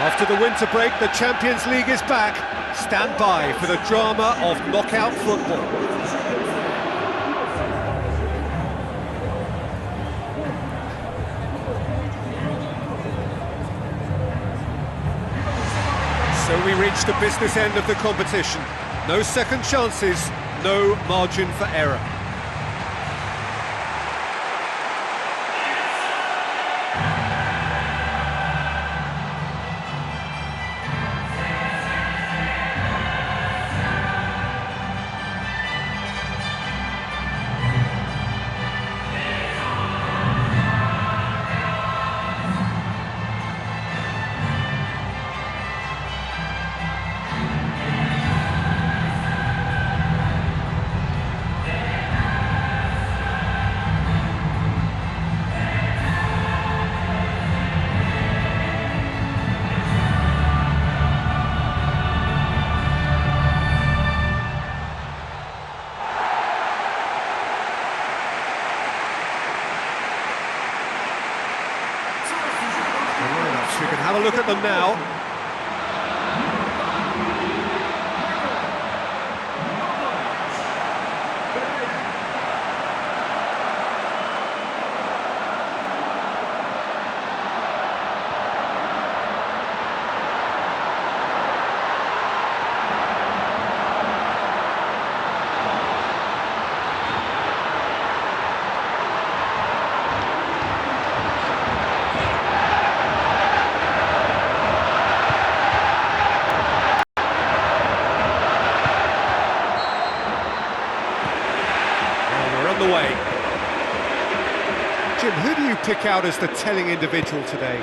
After the winter break, the Champions League is back. Stand by for the drama of knockout football. So we reach the business end of the competition. No second chances, no margin for error. We can have a look at them now. Way. Jim, who do you pick out as the telling individual today?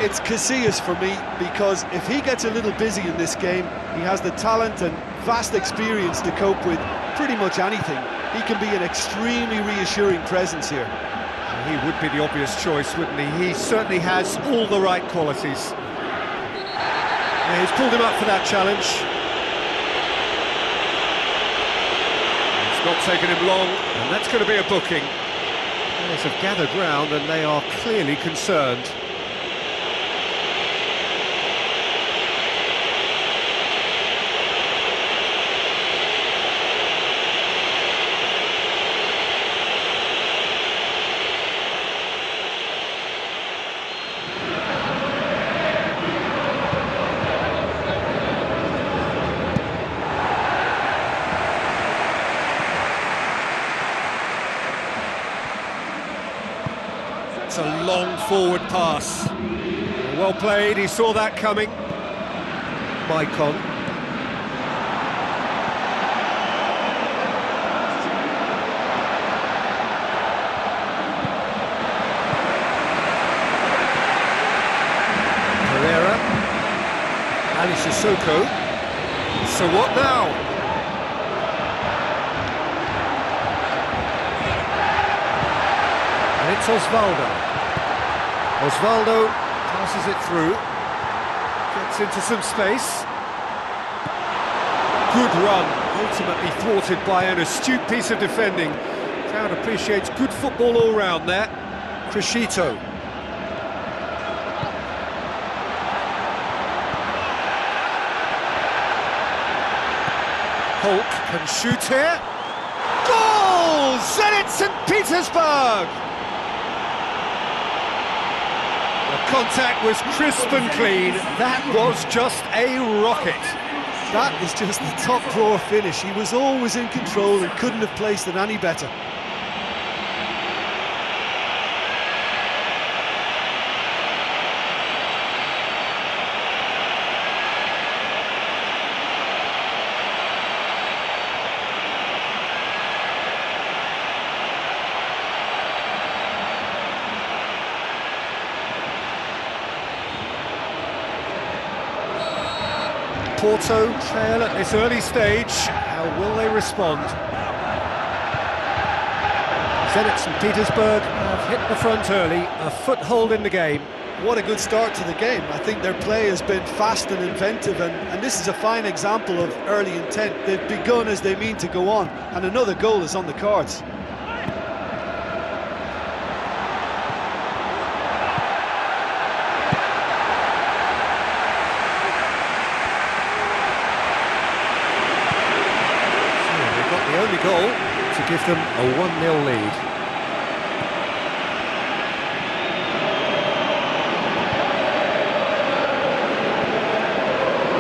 It's Casillas for me, because if he gets a little busy in this game, he has the talent and vast experience to cope with pretty much anything. He can be an extremely reassuring presence here. He would be the obvious choice, wouldn't he? He certainly has all the right qualities. Yeah, he's pulled him up for that challenge. Not taken him long, and that's going to be a booking. Players have gathered round and they are clearly concerned. It's a long forward pass. Well played, he saw that coming. Maicon. Pereira. Ali Sissoko. So what now? And it's Osvaldo. Osvaldo passes it through, gets into some space. Good run, ultimately thwarted by an astute piece of defending. Crowd appreciates good football all round there. Crescito. Hulk can shoot here. Goal! Zenit St. Petersburg! Contact was crisp and clean. That was just a rocket. That is just the top drawer finish. He was always in control and couldn't have placed it any better. Porto trail at this early stage. How will they respond? Zenit St. Petersburg have hit the front early, a foothold in the game. What a good start to the game. I think their play has been fast and inventive, and this is a fine example of early intent. They've begun as they mean to go on, and another goal is on the cards. to give them a 1-0 lead.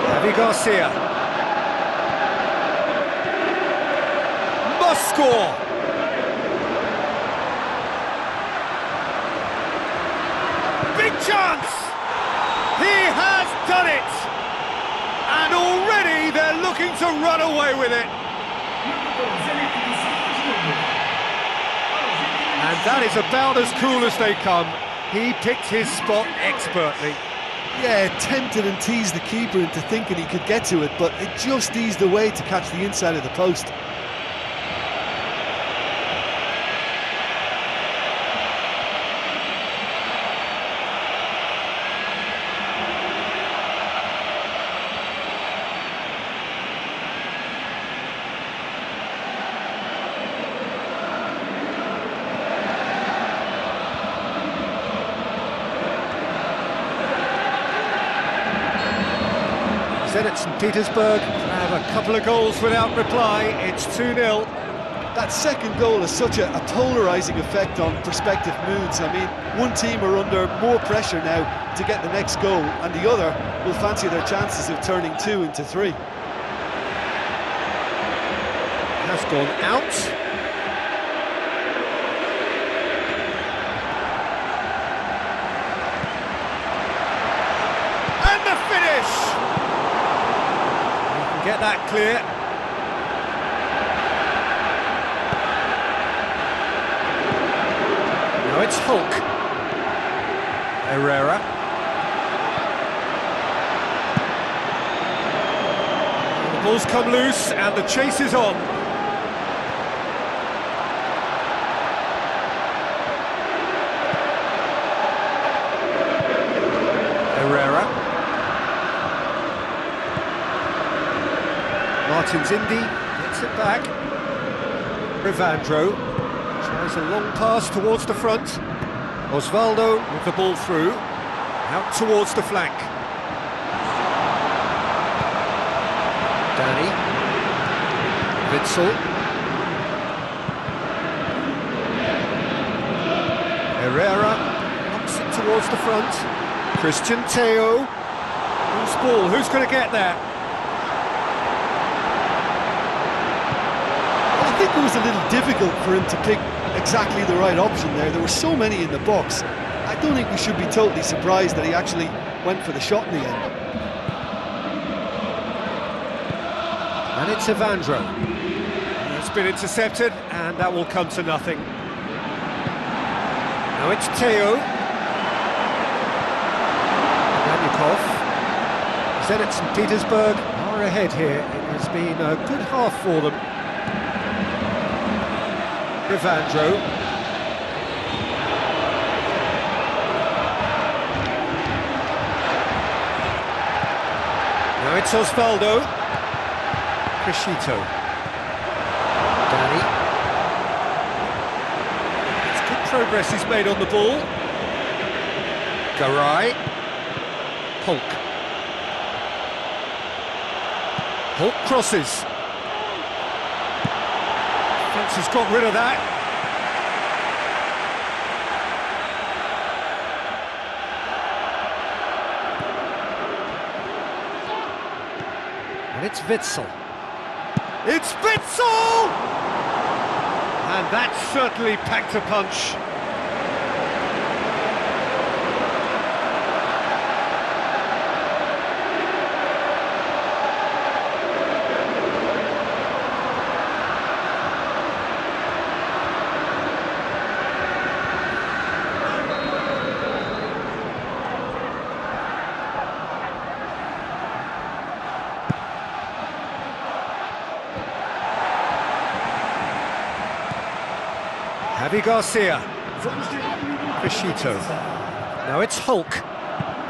Javi Garcia. Must score! Big chance! He has done it! And already they're looking to run away with it. And that is about as cool as they come. He picked his spot expertly. Yeah, tempted and teased the keeper into thinking he could get to it, but it just eased away to catch the inside of the post. Zenit St. Petersburg have a couple of goals without reply. It's 2-0. That second goal has such a polarising effect on prospective moods. I mean, one team are under more pressure now to get the next goal, and the other will fancy their chances of turning 2 into 3. Has gone out. And the finish! You can get that clear. Now it's Hulk. Herrera. The ball's come loose and the chase is on. Herrera. Martins Indy gets it back. Rivandro tries a long pass towards the front. Osvaldo with the ball through. Out towards the flank. Danny. Witzel. Herrera knocks it towards the front. Christian Teo. Who's ball? Who's going to get there? I think it was a little difficult for him to pick exactly the right option there. There were so many in the box. I don't think we should be totally surprised that he actually went for the shot in the end. And it's Evandro. It's been intercepted, and that will come to nothing. Now it's Teo. Danikov. Zenit St. Petersburg are ahead here. It has been a good half for them. Rivandro. Now it's Osvaldo. Crescito. Danny. It's good progress he's made on the ball. Garay. Hulk. Hulk crosses. Fence has got rid of that. And it's Witzel. It's Witzel! And that certainly packed a punch. Javi Garcia. Crescito. Now it's Hulk.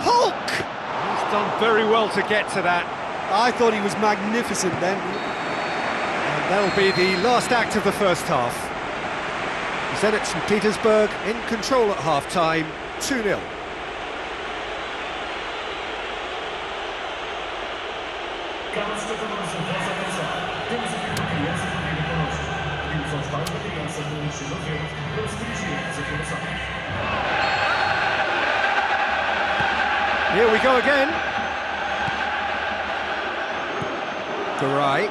Hulk! He's done very well to get to that. I thought he was magnificent then. And that'll be the last act of the first half. Zenit St. Petersburg in control at half-time, 2-0. Here we go again. Garay.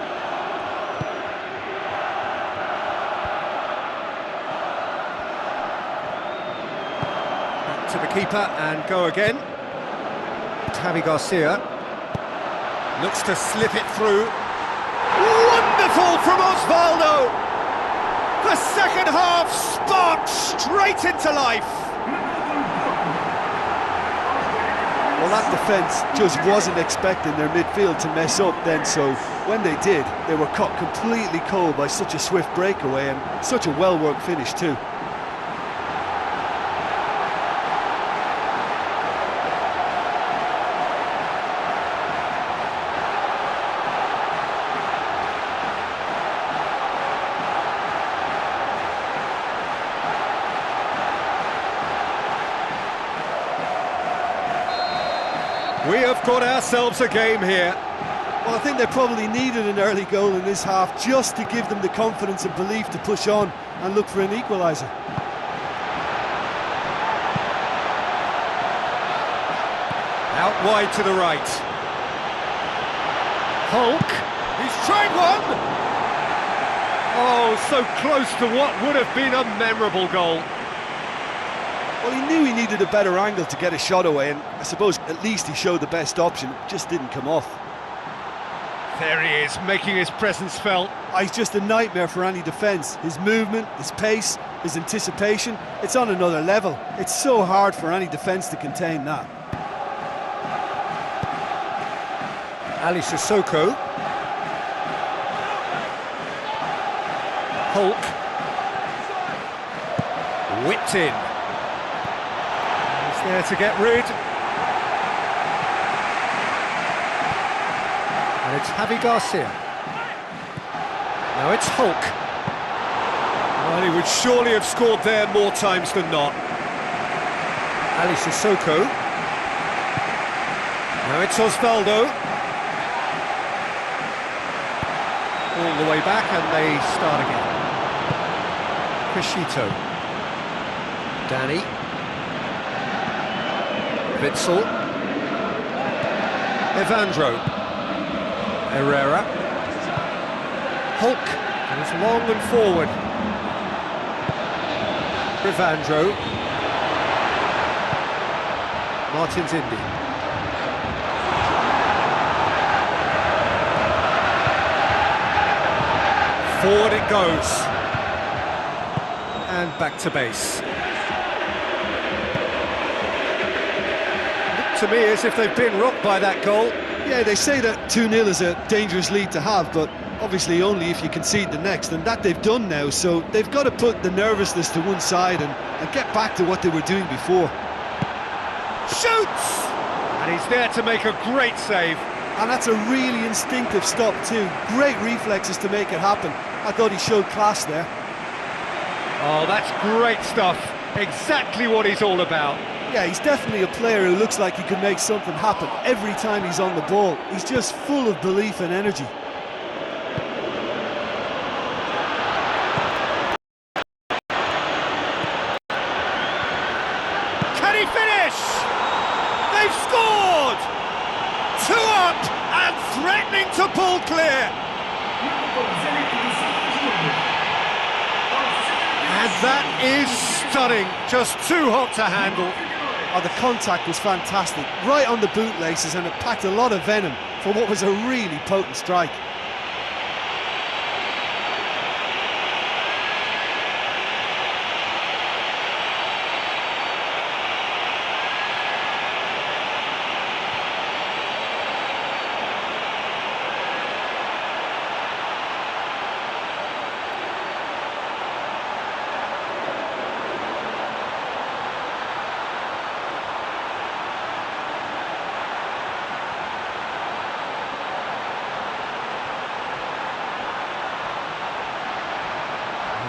Back to the keeper and go again. Javi Garcia looks to slip it through. Wonderful from Osvaldo! The second half sparked straight into life. Well, that defence just wasn't expecting their midfield to mess up then, so when they did, they were caught completely cold by such a swift breakaway and such a well-worked finish too. We have got ourselves a game here. Well, I think they probably needed an early goal in this half just to give them the confidence and belief to push on and look for an equaliser. Out wide to the right. Hulk, he's tried one! Oh, so close to what would have been a memorable goal. Well, he knew he needed a better angle to get a shot away, and I suppose at least he showed the best option. It just didn't come off. There he is, making his presence felt. He's just a nightmare for any defence. His movement, his pace, his anticipation, it's on another level. It's so hard for any defence to contain that. Ali Sissoko. Hulk. Whipped in. He's there to get rid. And it's Javi Garcia. Now it's Hulk. Well, he would surely have scored there more times than not. Ali Sissoko. Now it's Osvaldo. All the way back and they start again. Crescito. Danny. Witzel. Evandro. Herrera. Hulk goes long and forward. Evandro. Martins Indy. Forward it goes. And back to base. Looked to me as if they've been rocked by that goal. Yeah, they say that 2-0 is a dangerous lead to have, but obviously only if you concede the next, and that they've done now, so they've got to put the nervousness to one side and get back to what they were doing before. Shoots! And he's there to make a great save. And that's a really instinctive stop too. Great reflexes to make it happen. I thought he showed class there. Oh, that's great stuff. Exactly what he's all about. Yeah, he's definitely a player who looks like he could make something happen every time he's on the ball. He's just full of belief and energy. Can he finish? They've scored! 2 up and threatening to pull clear. And that is stunning, just too hot to handle. Oh, the contact was fantastic, right on the bootlaces, and it packed a lot of venom for what was a really potent strike.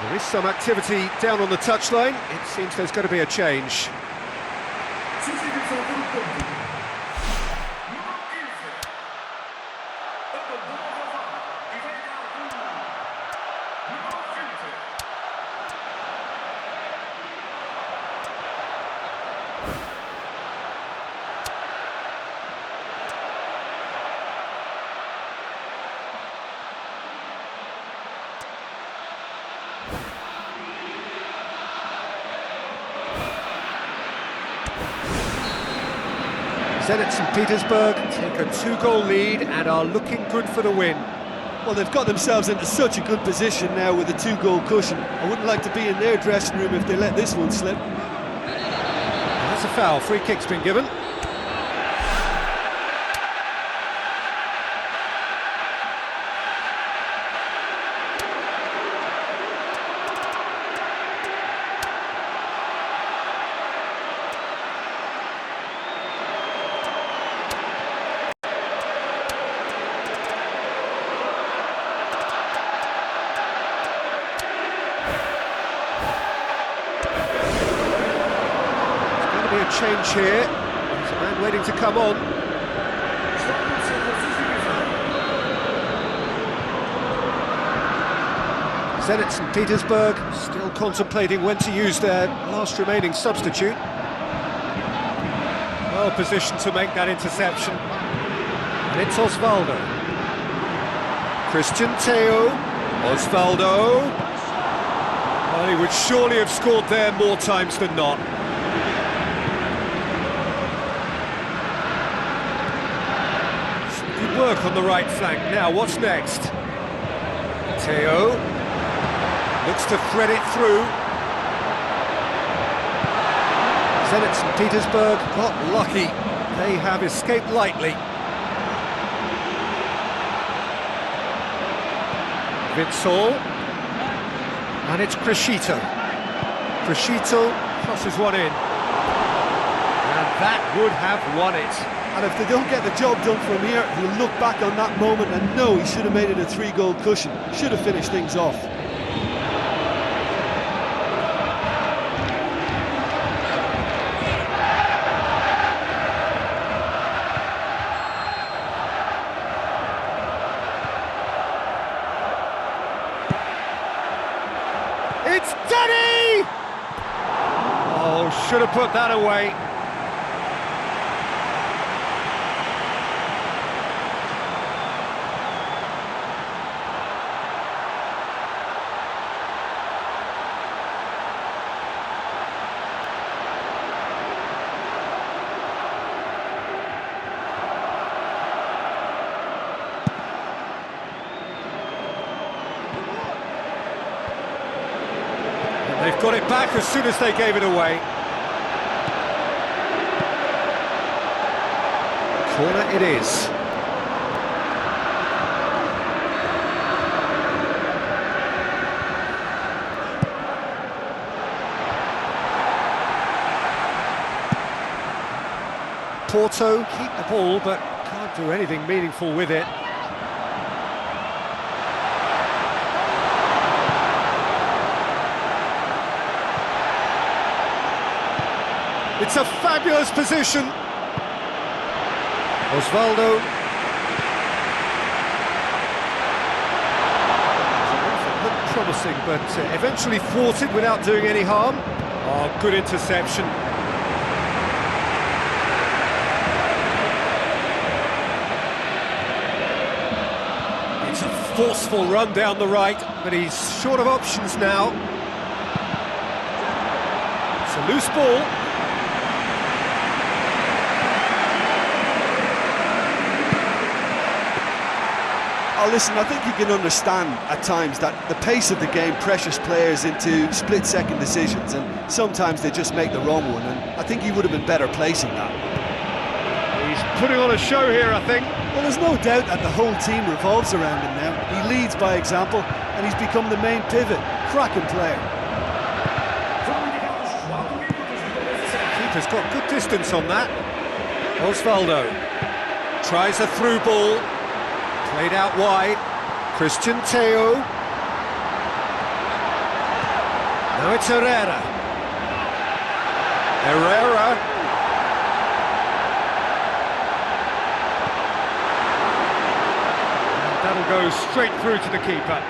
There is some activity down on the touchline. It seems there's going to be a change. Zenit St. Petersburg take a 2-goal lead and are looking good for the win. Well, they've got themselves into such a good position now with a 2-goal cushion. I wouldn't like to be in their dressing room if they let this one slip. That's a foul, free kick's been given. A change here. There's a man waiting to come on. Zenit St. Petersburg still contemplating when to use their last remaining substitute. Well positioned to make that interception. And it's Osvaldo. Christian Theo. Osvaldo. Well, he would surely have scored there more times than not. Work on the right flank. Now, what's next? Theo looks to thread it through. Zenit St. Petersburg got lucky. They have escaped lightly. Vinsol. And it's Crescito. Crescito crosses one in. And that would have won it. And if they don't get the job done from here, he'll look back on that moment and know he should have made it a 3-goal cushion. Should have finished things off. It's Danny! Oh, should have put that away. They've got it back as soon as they gave it away. Corner it is. Porto keep the ball but can't do anything meaningful with it. It's a fabulous position. Osvaldo. Looked promising, but eventually thwarted without doing any harm. Oh, good interception. It's a forceful run down the right, but he's short of options now. It's a loose ball. Oh, listen, I think you can understand at times that the pace of the game pressures players into split-second decisions, and sometimes they just make the wrong one, and I think he would have been better placing that. He's putting on a show here, I think. Well, there's no doubt that the whole team revolves around him now. He leads by example, and he's become the main pivot. Cracking player. Keeper's got good distance on that. Osvaldo tries a through ball. Played out wide. Christian Theo. Now it's Herrera. Herrera. And that'll go straight through to the keeper.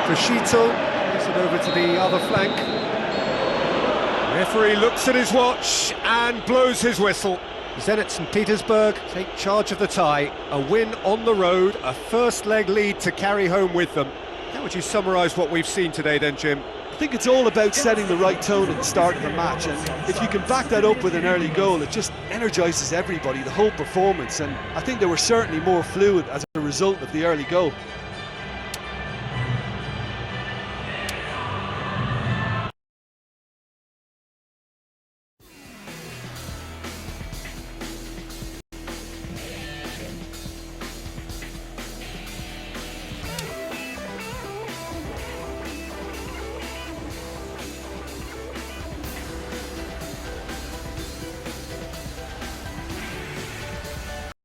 Crescito plays it over to the other flank. Referee looks at his watch and blows his whistle. Zenit St. Petersburg take charge of the tie. A win on the road, a first leg lead to carry home with them. How would you summarise what we've seen today then, Jim? I think it's all about setting the right tone at the start of a match, and if you can back that up with an early goal, it just energises everybody, the whole performance, and I think they were certainly more fluid as a result of the early goal.